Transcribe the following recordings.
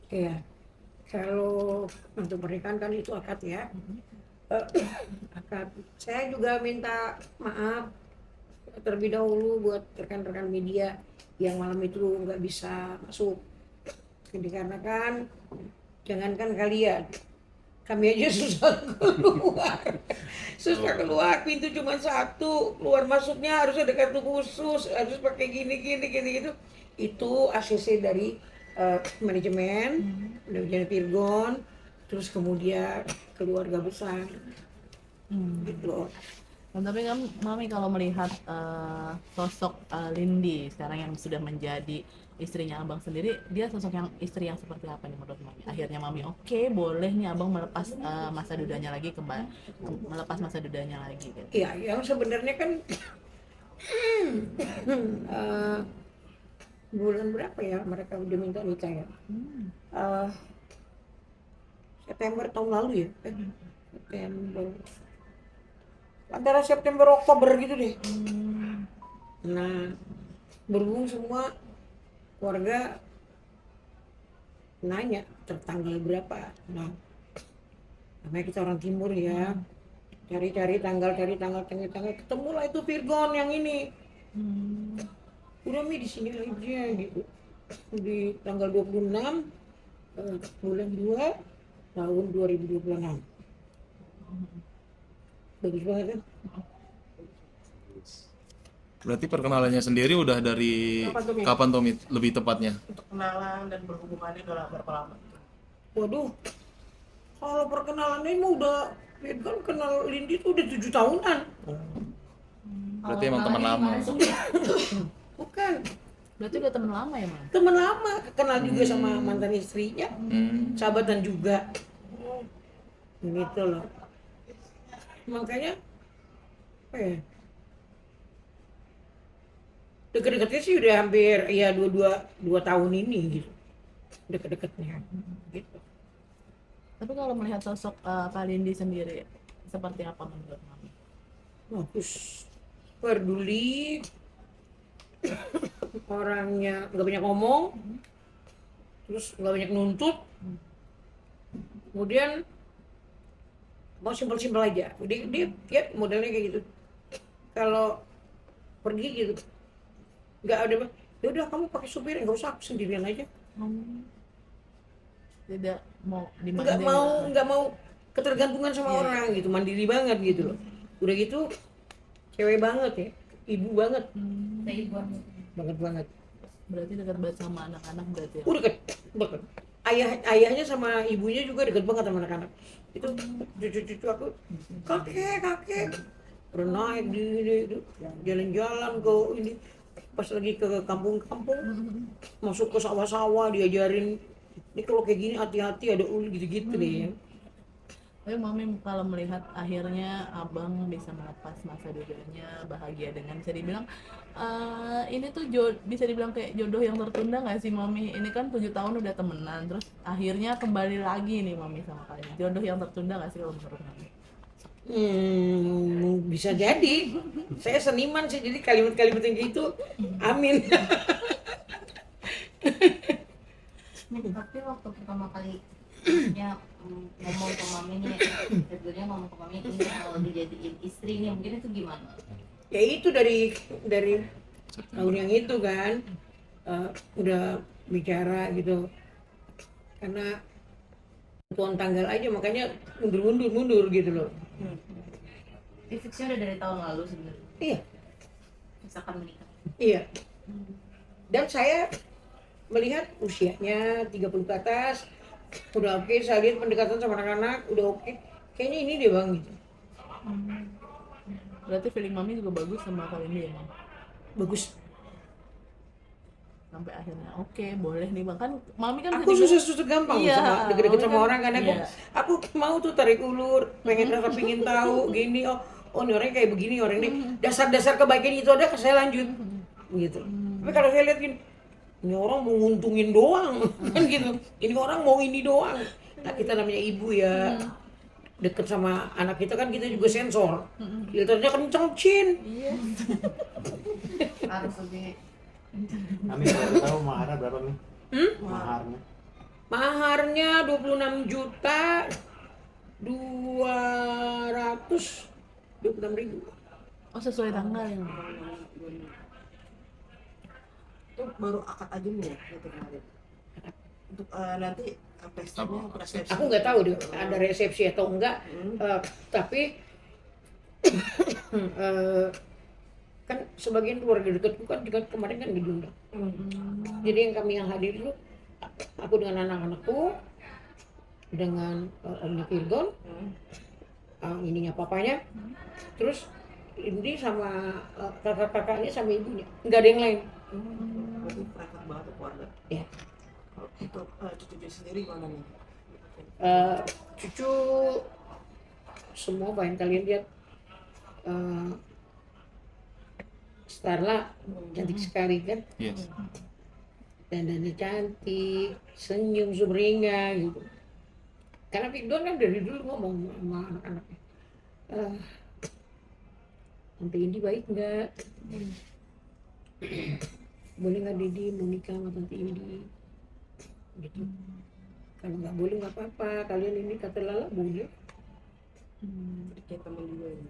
Iya, kalau untuk pernikahan kan itu akad ya. Eh, Akad. Saya juga minta maaf terlebih dahulu buat rekan-rekan media yang malam itu nggak bisa masuk. Dikarenakan jangankan kalian, kami aja susah keluar. Susah keluar, pintu cuma satu, keluar masuknya harus ada kartu khusus, harus pakai gini gini gini gitu. Itu ACC dari manajemen, manajemen Virgon, terus kemudian keluarga besar gitu. Tapi kan Mami kalau melihat sosok Lindy sekarang yang sudah menjadi istrinya Abang sendiri, dia sosok yang istri yang seperti apa nih menurut Mami? Akhirnya Mami oke, boleh nih Abang melepas masa dudanya lagi melepas masa dudanya lagi gitu. Iya, yang sebenarnya kan eh, bulan berapa ya mereka udah minta nikah ya? Eh, September tahun lalu ya? September, antara September Oktober gitu deh. Nah, berhubung semua keluarga nanya tertanggal berapa. Nah, namanya kita orang timur ya, cari-cari tanggal, ketemulah itu Virgon yang ini. Udah Mi di sini aja gitu. Di tanggal 26 bulan 2 tahun 2026. Bagus banget kan? Berarti perkenalannya sendiri udah dari Kapan tuh Mi? kapan Tommy lebih tepatnya? Untuk kenalan dan berhubungannya udah berapa lama? Waduh, kalau perkenalannya mah udah Virgon kenal Lindy tuh udah 7 tahunan. Berarti emang teman lama. Bukan, Berarti udah temen lama ya, Mam? teman lama, kenal juga sama mantan istrinya, sahabatan juga gitu loh. Makanya apa ya, deket-deketnya sih udah hampir ya dua tahun ini gitu, deket-deketnya gitu. Tapi kalau melihat sosok Kak Lindy sendiri, seperti apa menurut Mami? Bagus, peduli, orangnya nggak banyak ngomong, terus nggak banyak nuntut, kemudian mau simpel-simpel aja. Dia ya modelnya kayak gitu. Kalau pergi gitu nggak ada, ya udah kamu pakai supir, nggak usah, aku sendirian aja. Tidak mau nggak dimanjain mau gitu. nggak mau ketergantungan sama orang gitu, mandiri banget gitu loh. Udah gitu cewek banget ya, ibu banget, banget banget. Berarti dekat banget sama anak-anak berarti ya? Deket deket, ayahnya sama ibunya juga deket banget sama anak-anak. Itu cucu-cucu aku, kakek kakek udah naik di jalan-jalan ke ini, pas lagi ke kampung-kampung, masuk ke sawah-sawah diajarin ini kalau kayak gini hati-hati ada ul gitu-gitu deh ya. Tapi Mami kalau melihat akhirnya Abang bisa melepas masa dudanya bahagia dengan bisa dibilang ini tuh bisa dibilang kayak jodoh yang tertunda nggak sih Mami? Ini kan 7 tahun udah temenan, terus akhirnya kembali lagi nih Mami sama kalian. Jodoh yang tertunda nggak sih kalau menurut Mami? Bisa jadi. Saya seniman sih, jadi kalimat-kalimat yang gitu, amin. Tapi waktu pertama kali ya ngomong ke mami nih, sebetulnya ngomong ke mami ini kalau dijadiin istri nih, mungkin itu gimana? Ya itu dari tahun yang itu kan, udah bicara gitu, karena tuan tanggal aja makanya mundur gitu loh. Fiksnya udah dari tahun lalu sebenarnya, Iya, misalkan menikah. iya. Dan saya melihat usianya 30 ke atas, udah oke. Saya lihat pendekatan sama anak-anak udah oke, kayaknya ini deh bang gitu. Berarti feeling Mami juga bagus sama kalian ya Mam? Bagus. Sampai akhirnya oke boleh nih Bang, kan Mami kan Aku bisa dibilang susah gampang iya, sama deket-deket Mami sama kan orang kan. iya. Aku mau tuh tarik ulur, pengen rasa pengen tahu gini, oh ini orang kayak begini, orang ini dasar-dasar kebaikan itu ada, saya lanjut gitu. Tapi kalau saya lihat gini, ini orang mau nguntungin doang kan gitu, ini orang mau ini doang. Nah kita namanya ibu ya, deket sama anak kita kan, kita juga sensor, filternya kenceng cin. Iya. Harus lebih Kami baru tahu maharnya berapa nih? Maharnya Maharnya 26 juta 226.000. Oh sesuai tanggal ya. Itu baru akad aja nih ya gitu kemarin. Untuk nanti pestanya resepsi. Aku nggak tahu deh ada resepsi atau enggak. Tapi kan sebagian keluarga dekatku kan juga kemarin kan diundang. Jadi yang hadir itu aku dengan anak-anakku, dengan omnya Virgon, ininya papanya, terus ini sama kakak-kakaknya sama ibunya, nggak ada yang lain. Berarti private banget tuh keluarga. Ya. Kalau untuk cucu-cucu sendiri gimana nih? Cucu semua apa yang kalian lihat, Starla cantik sekali kan, Yes. dandannya cantik, senyum sumringah gitu. Karena Victor kan dari dulu ngomong sama anak-anaknya, Tante Indi baik nggak? Boleh nggak Didi mau nikah sama Tante Indi? Gitu. Kalau nggak boleh nggak apa-apa, kalian ini kata Lala boleh. Jadi kayak temen juga ya.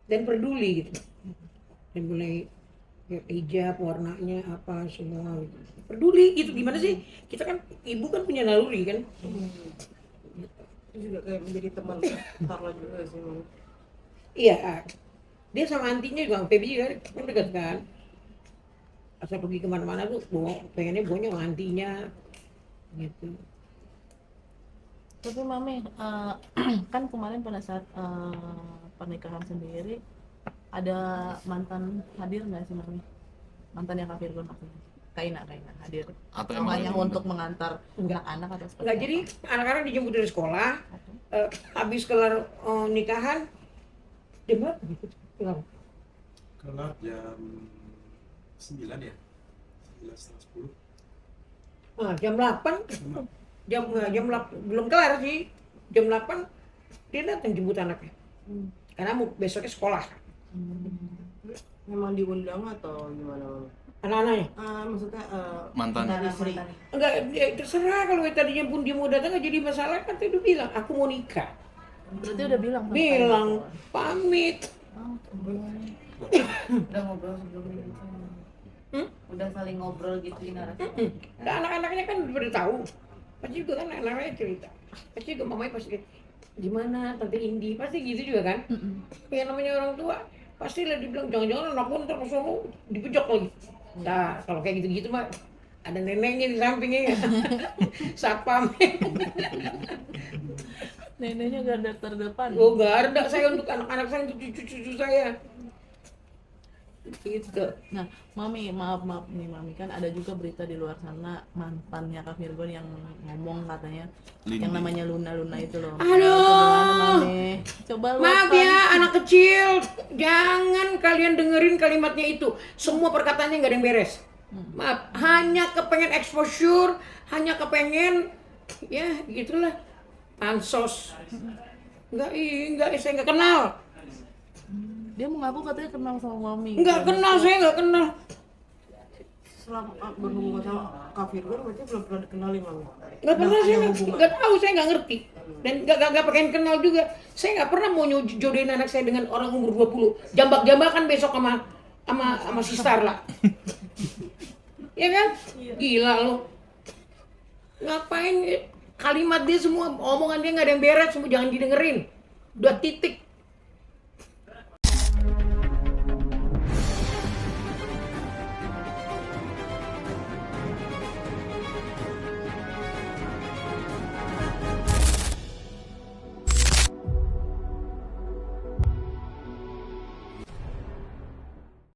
Dan peduli gitu. Dan mulai kayak hijab warnanya apa semua gitu. Peduli gitu, gimana sih? Kita kan ibu kan punya naluri kan. Itu juga kayak menjadi teman Starla juga sih. Mam. Iya, dia sama antinya juga sama Feby kan dekat kan. Asal pergi kemana-mana tuh pengennya bawanya sama antinya gitu. Tapi Mami, kan kemarin pada saat pernikahan sendiri ada mantan hadir nggak sih Mami? Mantan yang Kak Virgon maksudnya? Kaina hadir. Atau Sama emang yang untuk mengantar Enggak. anak-anak atau seperti Enggak, jadi anak-anak dijemput dari sekolah, habis kelar nikahan jam berapa gitu? Kelar. Kelar jam 9 ya? 9:30. Jam 8 jam 8 belum kelar sih. Jam 8 dia datang jemput anaknya. Karena mau besoknya sekolah. Memang diundang atau gimana? Mam? Anak-anaknya. Maksudnya mantan. istri. Enggak, terserah kalau tadinya pun dia mau datang nggak jadi masalah, kan tadi udah bilang aku mau nikah. Berarti udah bilang sama Bilang Kaina. pamit. Udah ngobrol sebelumnya gitu. Udah saling ngobrol gitu di narasi. Nah, anak-anaknya kan udah tahu. Pasti juga kan anak-anaknya cerita. Pasti juga mamanya pasti gimana Tante Indi, pasti gitu juga kan. Yang namanya orang tua pasti lah dibilang jangan-jangan anak pun ntar kesana dipejok lagi. Nah kalau kayak gitu-gitu mah ada neneknya di sampingnya ya. Satpam. Neneknya garda terdepan. Oh garda saya untuk anak-anak saya, untuk cucu-cucu saya. Gitu. Nah, Mami, maaf nih Mami, kan ada juga berita di luar sana mantannya Kak Virgon yang ngomong katanya Lindi. yang namanya Luna itu loh. Aduh. Itu gimana, Mami? Coba Maaf luapkan. ya anak kecil, jangan kalian dengerin kalimatnya itu. Semua perkataannya nggak ada yang beres. Maaf, hanya kepengen exposure, hanya kepengen ya gitulah pansos. Enggak, saya nggak kenal. Dia mengaku katanya kenal sama Mami. Nggak kenal, saya nggak kenal. Selama berhubungan sama Kak Virgon berarti belum pernah dikenali Mam. Nggak pernah, saya ada hubungan. nggak tahu, saya nggak ngerti. Dan nggak pengen kenal juga. Saya nggak pernah mau jodohin anak saya dengan orang umur 20. Jambak-jambakan besok sama si Starla. Ya kan? Gila lo. Ngapain kalimat dia semua, omongan dia nggak ada yang beres, semua jangan didengerin. Udah titik.